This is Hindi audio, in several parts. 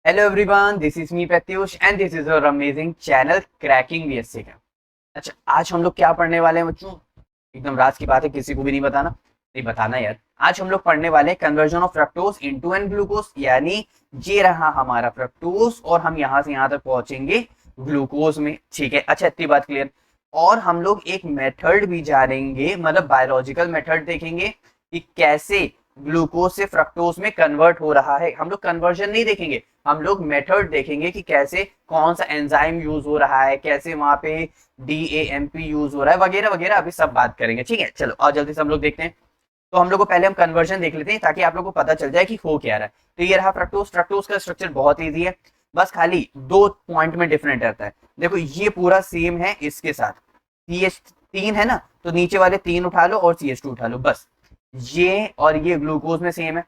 Hello everyone, this is me Pratyush and this is our amazing channel cracking BSc का। अच्छा, आज हम लोग क्या पढ़ने वाले हैं बच्चों? एकदम राज की बात है, किसी को भी नहीं बताना, नहीं बताना यार। आज हम लोग पढ़ने वाले हैं conversion of fructose into an glucose, यानी ये रहा हमारा फ्रक्टोज और हम यहां से यहां तक पहुंचेंगे ग्लूकोज में। ठीक है, अच्छा इतनी बात क्लियर। और हम लोग एक मेथड भी जानेंगे, मतलब बायोलॉजिकल मेथड देखेंगे कि कैसे ग्लूकोज से फ्रक्टोज में कन्वर्ट हो रहा है। हम लोग कन्वर्जन नहीं देखेंगे, हम लोग मेथड देखेंगे कि कैसे कौन सा एंजाइम यूज हो रहा है, कैसे वहां पे डीएएमपी यूज हो रहा है, वगैरह वगैरह अभी सब बात करेंगे। ठीक है, चलो और जल्दी से हम लोग देखते हैं। तो हम लोग को पहले हम कन्वर्जन देख लेते हैं ताकि आप लोग को पता चल जाए कि हो क्या रहा है। तो ये रहा फ्रक्टोज। फ्रक्टोज का स्ट्रक्चर बहुत ईजी है, बस खाली दो पॉइंट में डिफरेंट रहता है। देखो ये पूरा सेम है इसके साथ, CH3 है ना, तो नीचे वाले 3 उठा लो और CH2 उठा लो, बस। ये और ये ग्लूकोज में सेम है।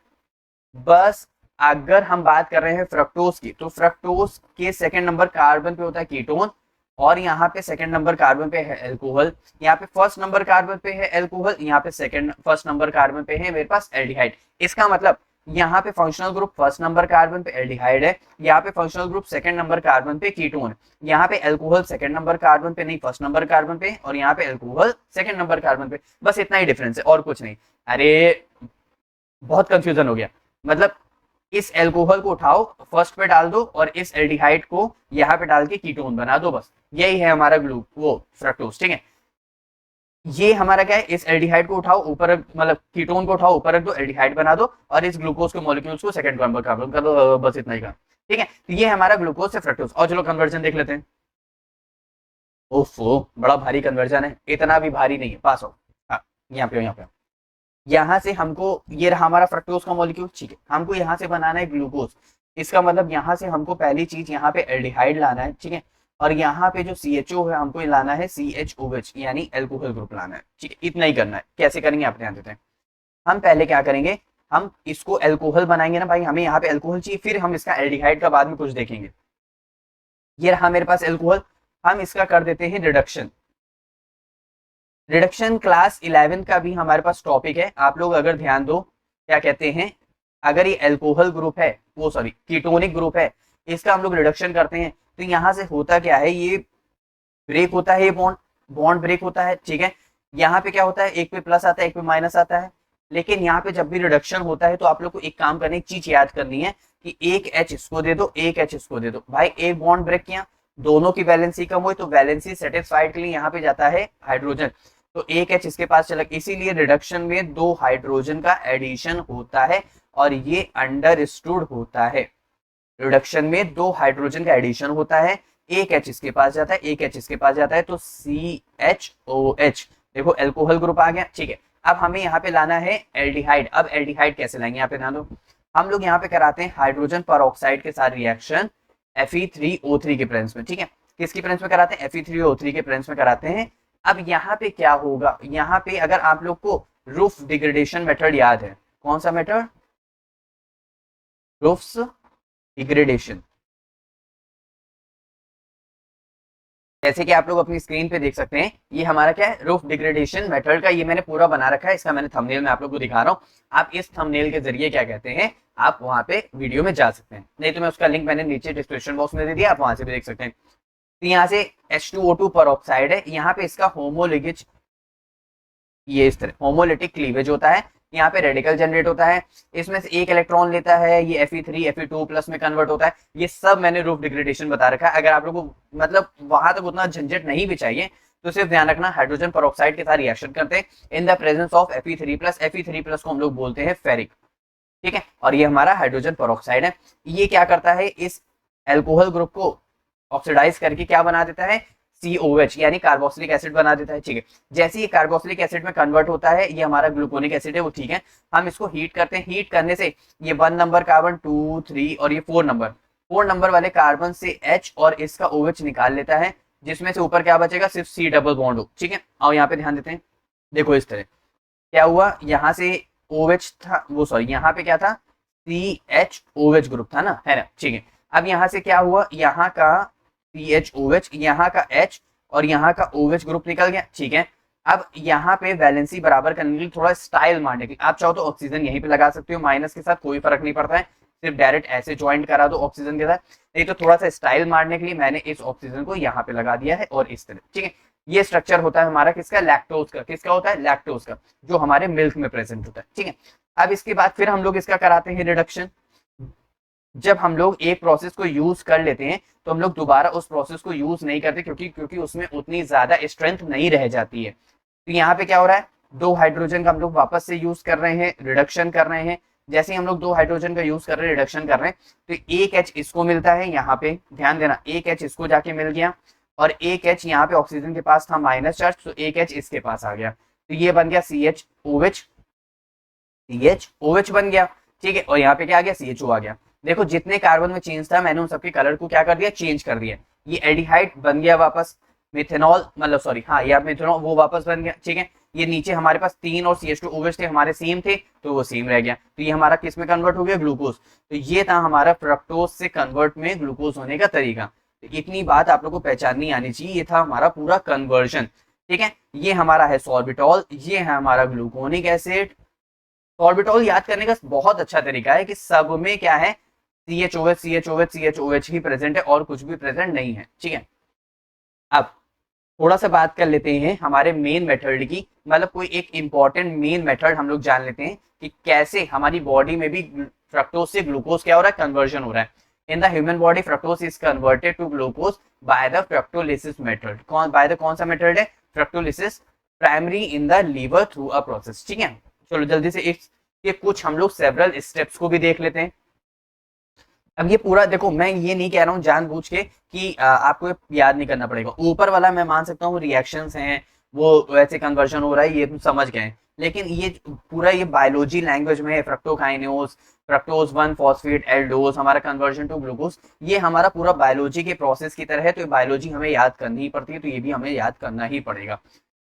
बस अगर हम बात कर रहे हैं फ्रक्टोज की, तो फ्रक्टोज के सेकंड नंबर कार्बन पे होता है कीटोन, और यहाँ पे सेकंड नंबर कार्बन पे है एल्कोहल। यहाँ पे फर्स्ट नंबर कार्बन पे है एल्कोहल, यहाँ पे फर्स्ट नंबर कार्बन पे है मेरे पास एल्डिहाइड। इसका मतलब यहाँ पे functional group first number carbon पे एल्डिहाइड है, यहाँ पे functional group second number carbon पे कीटोन, यहाँ पे एल्कोहल सेकंड नंबर कार्बन पे नहीं फर्स्ट नंबर कार्बन पे, और यहाँ पे एल्कोहल सेकंड नंबर कार्बन पे। बस इतना ही डिफरेंस है और कुछ नहीं। अरे बहुत कंफ्यूजन हो गया। मतलब इस एल्कोहल को उठाओ फर्स्ट पे डाल दो और इस एल्डिहाइड को यहाँ पे डाल के कीटोन बना दो, बस यही है हमारा वो फ्रक्टोज। ठीक है, ये हमारा क्या है, इस एल्डिहाइड को उठाओ ऊपर, मतलब कीटोन को उठाओ ऊपर रख दो, एल्डिहाइड बना दो, और इस ग्लूकोज के मॉलिक्यूल्स को सेकंड नंबर कार्बन कर दो, बस इतना ही काम। ठीक है, तो ये हमारा ग्लूकोज से फ्रक्टोज। और चलो कन्वर्जन देख लेते हैं। ओफो, बड़ा भारी कन्वर्जन है, इतना भी भारी नहीं है, पास हो। हाँ, यहाँ पे यहाँ से हमको, ये रहा हमारा फ्रक्टोज का मॉलिक्यूल। ठीक है, हमको यहाँ से बनाना है ग्लूकोज। इसका मतलब यहाँ से हमको पहली चीज यहाँ पे एल्डिहाइड लाना है। ठीक है, और यहाँ पे जो CHO है हमको लाना है CHOH, यानी एल्कोहल ग्रुप लाना है। ठीक है, इतना ही करना है। कैसे करेंगे आप ध्यान देते हैं। हम पहले क्या करेंगे, हम इसको एल्कोहल बनाएंगे ना भाई, हमें यहाँ पे एल्कोहल चाहिए, फिर हम इसका एल्डिहाइड का बाद में कुछ देखेंगे। ये रहा मेरे पास एल्कोहल, हम इसका कर देते हैं रिडक्शन। रिडक्शन क्लास 11 का भी हमारे पास टॉपिक है, आप लोग अगर ध्यान दो। क्या कहते हैं, अगर ये एल्कोहल ग्रुप है, वो सॉरी कीटोनिक ग्रुप है, इसका हम लोग रिडक्शन करते हैं, तो यहाँ से होता क्या है, ये ब्रेक होता है, ये बॉन्ड बॉन्ड ब्रेक होता है। ठीक है, यहाँ पे क्या होता है, एक पे प्लस आता है एक पे माइनस आता है। लेकिन यहाँ पे जब भी रिडक्शन होता है तो आप लोग को एक काम करने की चीज याद करनी है कि एक H इसको दे दो, एक H इसको दे दो। भाई एक बॉन्ड ब्रेक किया, दोनों की वैलेंसी कम हुई, तो वैलेंसी सेटिस्फाइड के लिए यहाँ पे जाता है हाइड्रोजन, तो एक H इसके पास चला। इसीलिए रिडक्शन में 2 हाइड्रोजन का एडिशन होता है, और ये अंडरस्टूड होता है। रिडक्शन में 2 हाइड्रोजन का एडिशन होता है, एक H इसके पास जाता है, एक H इसके पास जाता है, तो CHOH। देखो एल्कोहल ग्रुप आ गया। ठीक है, अब हमें यहाँ पे लाना है एल्डिहाइड। अब एल्डिहाइड कैसे लाएंगे, यहाँ पे ध्यान दो। हम लोग यहाँ पे कराते हैं हाइड्रोजन पर ऑक्साइड के साथ रिएक्शन Fe3O3 के प्रेजेंस में। ठीक है, किसकी प्रेजेंस में कराते हैं, Fe3O3 के प्रेजेंस में कराते हैं। अब यहाँ पे क्या होगा, यहाँ पे अगर आप लोग को रूफ डिग्रेडेशन मेथड याद है, कौन सा मेथड, रूफ्स डिग्रेडेशन। जैसे कि आप लोग अपनी स्क्रीन पे देख सकते हैं, ये हमारा क्या है, रूफ डिग्रेडेशन मेथड का ये मैंने पूरा बना रखा है। इसका मैंने थंबनेल में आप लोग को दिखा रहा हूँ। आप इस थंबनेल के जरिए क्या कहते हैं, आप वहां पे वीडियो में जा सकते हैं, नहीं तो मैं उसका लिंक मैंने नीचे डिस्क्रिप्शन बॉक्स में दे दिया, आप वहां से भी देख सकते हैं। तो यहाँ से H2O2 पर ऑक्साइड है, यहाँ पे इसका होमोलिगेज, ये इस तरह होमोलिटिक क्लीवेज होता है, यहाँ पे रेडिकल जनरेट होता है, इसमें से एक इलेक्ट्रॉन लेता है, ये Fe3 Fe2 प्लस में कन्वर्ट होता है। ये सब मैंने रूफ डिग्रेडेशन बता रखा है। अगर आप लोगों को मतलब वहां तक उतना झंझट नहीं भी चाहिए, तो सिर्फ ध्यान रखना हाइड्रोजन पर ऑक्साइड के साथ रिएक्शन करते हैं in the presence of Fe3 plus. Fe3 plus को हम लोग बोलते हैं फेरिक। ठीक है, और ये हमारा हाइड्रोजन पर ऑक्साइड है। ये क्या करता है, इस एल्कोहल ग्रुप को ऑक्सीडाइज करके क्या बना देता है, COH यानी कार्बोक्सिलिक एसिड बना देता है। ठीक है, जैसे ये कार्बोक्सिलिक एसिड में कन्वर्ट होता है, ये हमारा ग्लूकोनिक एसिड है वो। ठीक है, हम इसको हीट करते हैं, हीट करने से ये 1 नंबर कार्बन 2 3 और ये 4 नंबर वाले कार्बन से H और इसका OH निकाल लेता है, जिसमें से ऊपर क्या बचेगा, सिर्फ C डबल बॉन्ड हो। ठीक है, और यहाँ पे ध्यान देते हैं, देखो इस तरह क्या हुआ, यहाँ से OH था, वो सॉरी यहाँ पे क्या था, CHOH ग्रुप था ना, है ना। ठीक है, अब यहाँ से क्या हुआ, यहाँ का CHOH, यहाँ का H और यहाँ का OH ग्रुप निकल गया। ठीक है, अब यहाँ पे वैलेंसी बराबर करने के लिए थोड़ा स्टाइल मारने के लिए आप चाहो तो ऑक्सीजन यहीं पे लगा सकते हो, माइनस के साथ कोई फर्क नहीं पड़ता है। सिर्फ डायरेक्ट ऐसे ज्वाइंट करा दो ऑक्सीजन के साथ, नहीं तो थोड़ा सा स्टाइल मारने के लिए मैंने इस ऑक्सीजन को यहाँ पे लगा दिया है और इस तरह, ठीक है। ये स्ट्रक्चर होता है हमारा किसका, लैक्टोज का। किसका होता है, लैक्टोज का, जो हमारे मिल्क में प्रेजेंट होता है, ठीक है। अब इसके बाद फिर हम लोग इसका कराते हैं रिडक्शन। जब हम लोग एक प्रोसेस को यूज कर लेते हैं तो हम लोग दोबारा उस प्रोसेस को यूज नहीं करते, क्योंकि उसमें उतनी ज्यादा स्ट्रेंथ नहीं रह जाती है। तो यहाँ पे क्या हो रहा है, 2 हाइड्रोजन का हम लोग वापस से यूज कर रहे हैं, रिडक्शन कर रहे हैं। जैसे ही हम लोग 2 हाइड्रोजन का यूज कर रहे हैं, रिडक्शन कर रहे हैं, तो एक H इसको मिलता है, यहाँ पे ध्यान देना, एक H इसको जाके मिल गया और एक H यहाँ पे ऑक्सीजन के पास था माइनस चार्ज, तो एक H इसके पास आ गया, तो ये बन गया CHOH, CHOH बन गया, ठीक है। और यहाँ पे क्या आ गया, CHO आ गया। देखो जितने कार्बन में चेंज था मैंने उन सबके कलर को क्या कर दिया, चेंज कर दिया। ये एल्डिहाइड बन गया वापस, मिथेनॉल मतलब सॉरी हाँ ये मिथेनॉल वो वापस बन गया, ठीक है। ये नीचे हमारे पास 3 और CH2OH थे, हमारे सेम थे तो वो सेम रह गया, तो ये हमारा किस में कन्वर्ट हो गया, ग्लूकोज। तो ये था हमारा फ्रक्टोज से कन्वर्ट में ग्लूकोज होने का तरीका। तो इतनी बात आप लोग को पहचाननी आनी चाहिए, ये था हमारा पूरा कन्वर्जन, ठीक है। ये हमारा है सॉर्बिटॉल, ये है हमारा ग्लूकोनिक एसिड। सॉर्बिटॉल याद करने का बहुत अच्छा तरीका है कि सब में क्या है, CHOH CHOH CHOH ही प्रेजेंट है और कुछ भी प्रेजेंट नहीं है, ठीक है। अब थोड़ा सा बात कर लेते हैं हमारे मेन मेथड की, मतलब कोई एक इंपॉर्टेंट मेन मेथड हम लोग जान लेते हैं कि कैसे हमारी बॉडी में भी फ्रक्टोज से ग्लूकोज क्या हो रहा है, कन्वर्जन हो रहा है। In the human body fructose is converted to glucose by the fructolysis method. कौन सा मेथड है, fructolysis, primary in the liver through a process, ठीक है। चलो जल्दी से ये कुछ हम लोग सेवरल स्टेप्स को भी देख लेते हैं। अब ये पूरा देखो, मैं ये नहीं कह रहा हूँ जानबूझ के कि आपको याद नहीं करना पड़ेगा। ऊपर वाला मैं मान सकता हूँ रिएक्शंस हैं, वो वैसे कन्वर्जन हो रहा है, ये तुम समझ गए। लेकिन ये पूरा ये बायोलॉजी लैंग्वेज में है, फ्रक्टोकाइनेज, फ्रक्टोज 1 फॉस्फेट एल्डोज, हमारा कन्वर्जन टू ग्लूकोज, ये हमारा पूरा बायोलॉजी के प्रोसेस की तरह है। तो बायोलॉजी हमें याद करनी ही पड़ती है, तो ये भी हमें याद करना ही पड़ेगा।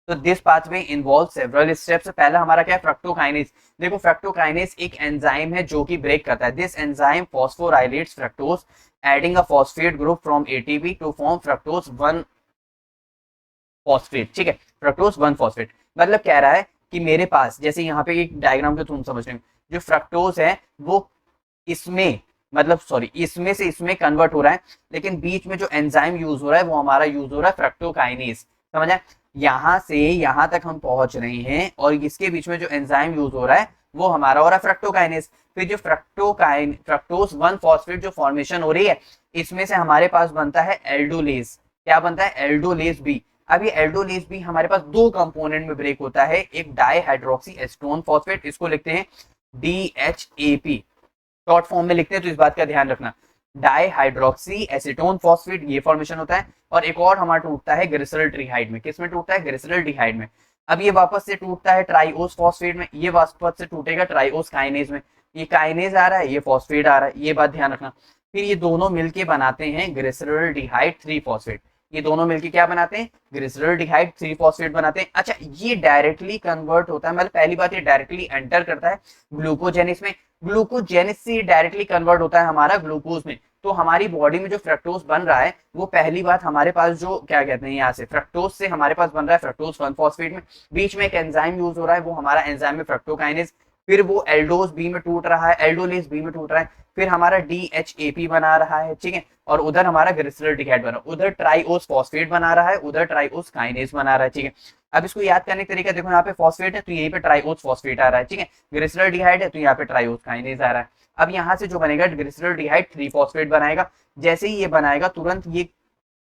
तो this pathway involve several steps. पहला हमारा क्या है, फ्रक्टोकाइनेज। देखो फ्रक्टोकाइनेज एक एंजाइम है जो कि ब्रेक करता है। This enzyme phosphorylates fructose adding a phosphate group from ATP to form fructose 1 phosphate, ठीक है। फ्रक्टोज 1 फॉस्फेट मतलब कह रहा है कि मेरे पास, जैसे यहाँ पे एक डायग्राम को तुम समझ रहे हो, जो फ्रक्टोज है वो इसमें मतलब सॉरी इसमें से इसमें कन्वर्ट हो रहा है, लेकिन बीच में जो एंजाइम यूज हो रहा है वो हमारा यूज हो रहा है फ्रक्टोकाइनेज, समझ आए। यहाँ से यहाँ तक हम पहुंच रहे हैं और इसके बीच में जो एंजाइम यूज हो रहा है वो हमारा हो रहा है फ्रक्टोकाइनेज। फिर जो फ्रक्टोज 1 फॉस्फेट जो फॉर्मेशन हो रही है, इसमें से हमारे पास बनता है एल्डोलेज। क्या बनता है, एल्डोलेज बी। अब ये एल्डोलेज बी हमारे पास 2 कंपोनेंट में ब्रेक होता है, एक डाईहाइड्रोक्सी एसीटोन फॉस्फेट, इसको लिखते हैं DHAP, शॉर्ट फॉर्म में लिखते हैं, तो इस बात का ध्यान रखना। डाईहाइड्रोक्सी एसीटोन फॉस्फेट ये फॉर्मेशन होता है। और एक और हमारा टूटता है ग्लिसरॉल्डिहाइड में। किस में टूटता है, ग्लिसरॉल्डिहाइड में। अब ये वापस से टूटता है ट्राइओस फॉस्फेट में, ये वापस से टूटेगा ट्राइओस काइनेज में। ये काइनेज आ रहा है, ये फॉस्फेट आ रहा है, ये बात ध्यान रखना। फिर ये दोनों मिलके बनाते हैं ग्लिसरॉल्डिहाइड 3 फॉस्फेट। ये दोनों मिलके क्या बनाते हैं, ग्लिसरॉल्डिहाइड 3 फॉस्फेट बनाते हैं। अच्छा, ये डायरेक्टली कन्वर्ट होता है, मतलब पहली बात ये डायरेक्टली एंटर करता है ग्लूकोजेनिस में, ग्लूकोजेनिस से डायरेक्टली कन्वर्ट होता है हमारा ग्लूकोज में। तो हमारी बॉडी में जो फ्रक्टोज बन रहा है वो पहली बात हमारे पास जो क्या कहते हैं, यहाँ से फ्रक्टोज से हमारे पास बन रहा है फ्रक्टोज 1 फॉस्फेट में। बीच में एक एंजाइम यूज हो रहा है, वो हमारा एंजाइम है फ्रक्टोकाइनेज। फिर वो एल्डोज बी में टूट रहा है, एल्डोलेज बी में टूट रहा है। फिर हमारा DHAP बना रहा है, ठीक है। और उधर हमारा ग्लिसरॉल्डिहाइड बना, उधर ट्राइओस फॉस्फेट बना रहा है, उधर ट्राइओस काइनेज बना रहा है, ठीक है। अब इसको याद करने का तरीका देखो, यहाँ पे फॉस्फेट है तो यहीं पे ट्राइओस फॉस्फेट आ रहा है, ठीक है। ग्लिसरॉल्डिहाइड है तो यहाँ पे ट्राइओस काइनेज आ रहा है। अब यहाँ से जो बनेगा ग्लिसरॉल्डिहाइड 3 फॉस्फेट बनाएगा। जैसे ही ये बनाएगा तुरंत ये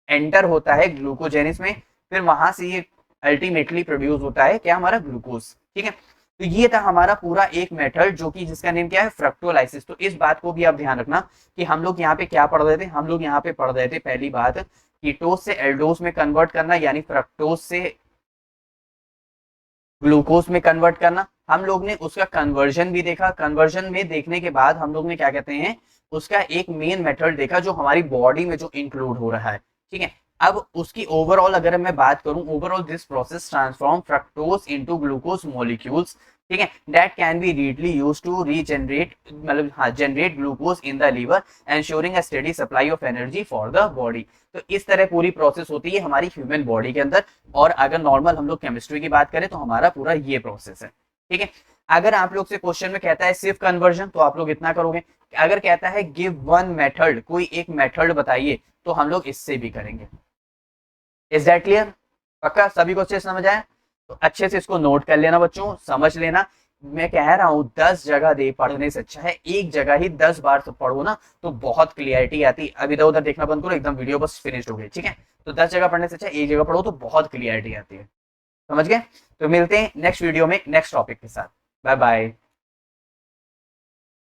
एंटर होता है ग्लूकोजेनिस में, फिर वहां से ये अल्टीमेटली प्रोड्यूस होता है क्या, हमारा ग्लूकोज, ठीक है। तो ये था हमारा पूरा एक मेथड जो कि जिसका नेम क्या है, फ्रक्टोलाइसिस। तो इस बात को भी आप ध्यान रखना कि हम लोग यहाँ पे क्या पढ़ रहे थे, हम लोग यहाँ पे पढ़ रहे थे पहली बात कीटोज से एल्डोज में कन्वर्ट करना, यानी फ्रक्टोज से ग्लूकोज में कन्वर्ट करना। हम लोग ने उसका कन्वर्जन भी देखा। कन्वर्जन में देखने के बाद हम लोग ने क्या कहते हैं, उसका एक मेन मेथड देखा जो हमारी बॉडी में जो इंक्लूड हो रहा है, ठीक है। अब उसकी ओवरऑल अगर मैं बात करूं, overall this process transform fructose into glucose molecules, ठीक है, that can be readily used to regenerate मतलब हाँ generate glucose in the liver ensuring a steady supply of energy for the body. तो इस तरह पूरी प्रोसेस होती है हमारी ह्यूमन बॉडी के अंदर। और अगर नॉर्मल हम लोग केमिस्ट्री की बात करें तो हमारा पूरा ये प्रोसेस है, ठीक है। अगर आप लोग से क्वेश्चन में कहता है सिर्फ कन्वर्जन, तो आप लोग इतना करोगे अगर कहता है गिव वन मेथड, कोई एक मेथड बताइए, तो हम लोग इससे भी करेंगे। Is that clear? पक्का सभी को अच्छे से समझ आया? तो अच्छे से इसको नोट कर लेना बच्चों, समझ लेना। मैं कह रहा हूं 10 जगह दे पढ़ने से अच्छा है एक जगह ही 10 बार तो पढ़ो ना, तो बहुत क्लियरिटी आती। अब इधर उधर देखना बंद करो, एकदम वीडियो बस फिनिश हो गई, ठीक है? तो 10 जगह पढ़ने से अच्छा एक जगह पढ़ो तो बहुत क्लियरिटी आती है। समझ गए? तो मिलते हैं नेक्स्ट वीडियो में नेक्स्ट टॉपिक के साथ। Bye bye.